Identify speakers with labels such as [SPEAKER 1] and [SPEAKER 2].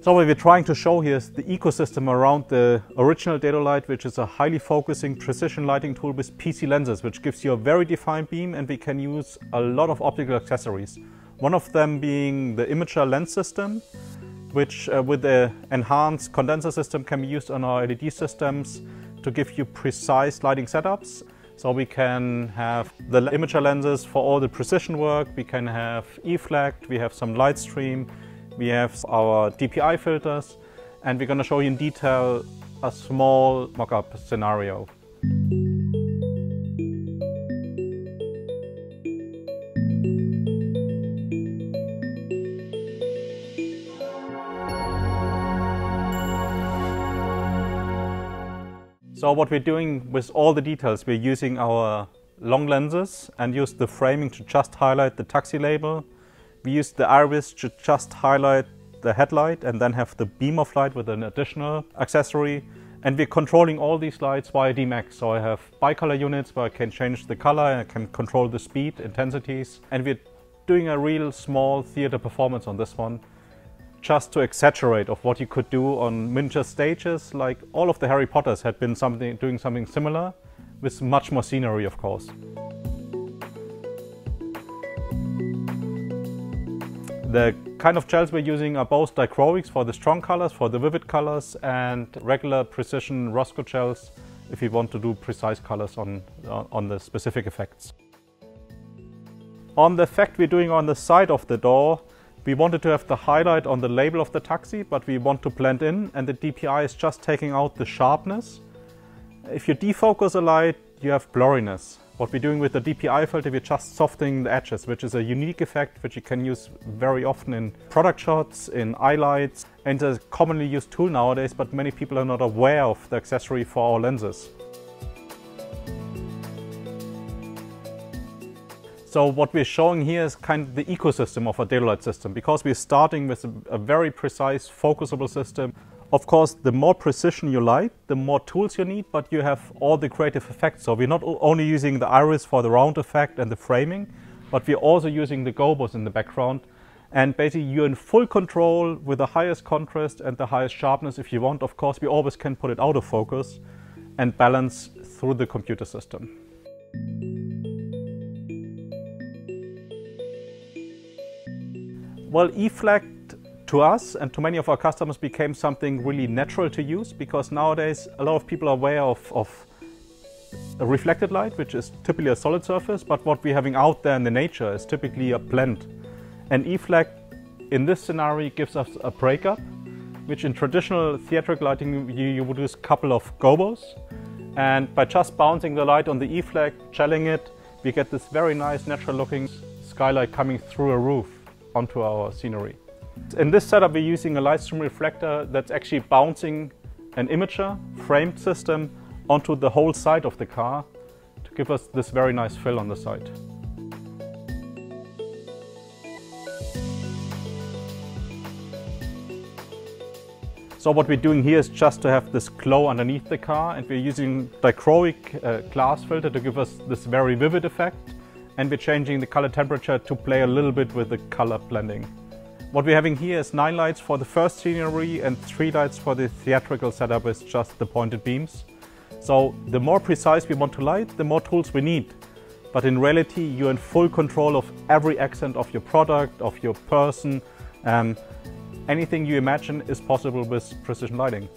[SPEAKER 1] So what we're trying to show here is the ecosystem around the original Dedolight, which is a highly focusing precision lighting tool with PC lenses, which gives you a very defined beam, and we can use a lot of optical accessories. One of them being the Imager lens system, which with the enhanced condenser system can be used on our LED systems to give you precise lighting setups. So we can have the Imager lenses for all the precision work, we can have E-flagged, we have some light stream, we have our DPI filters, and we're going to show you in detail a small mock-up scenario. So what we're doing with all the details, we're using our long lenses and use the framing to just highlight the taxi label. We use the iris to just highlight the headlight and then have the beam of light with an additional accessory. And we're controlling all these lights via DMAX. So I have bicolor units where I can change the color, I can control the speed, intensities. And we're doing a real small theater performance on this one, just to exaggerate of what you could do on miniature stages. Like all of the Harry Potters had been doing something similar, with much more scenery, of course. The kind of gels we're using are both dichroics for the strong colors, for the vivid colors, and regular precision Rosco gels if you want to do precise colors on the specific effects. On the effect we're doing on the side of the door, we wanted to have the highlight on the label of the taxi, but we want to blend in, and the DPI is just taking out the sharpness. If you defocus a light, you have blurriness. What we're doing with the DPI filter, we're just softening the edges, which is a unique effect which you can use very often in product shots, in eye lights, and it's a commonly used tool nowadays, but many people are not aware of the accessory for our lenses. So what we're showing here is kind of the ecosystem of a Dedolight system, because we're starting with a very precise focusable system. Of course, the more precision you light, the more tools you need, but you have all the creative effects. So we're not only using the iris for the round effect and the framing, but we're also using the gobos in the background. And basically you're in full control with the highest contrast and the highest sharpness if you want. Of course, we always can put it out of focus and balance through the computer system. Well, E-flagged to us and to many of our customers became something really natural to use, because nowadays a lot of people are aware of a reflected light, which is typically a solid surface, but what we're having out there in the nature is typically a blend. And E-flag in this scenario gives us a breakup, which in traditional theatrical lighting you would use a couple of gobos, and by just bouncing the light on the E-flag, gelling it, we get this very nice natural looking skylight coming through a roof onto our scenery. In this setup we're using a light stream reflector that's actually bouncing an Imager framed system onto the whole side of the car to give us this very nice fill on the side. So what we're doing here is just to have this glow underneath the car, and we're using dichroic glass filter to give us this very vivid effect, and we're changing the color temperature to play a little bit with the color blending. What we're having here is 9 lights for the first scenery and 3 lights for the theatrical setup with just the pointed beams. So the more precise we want to light, the more tools we need. But in reality, you're in full control of every accent of your product, of your person. Anything you imagine is possible with precision lighting.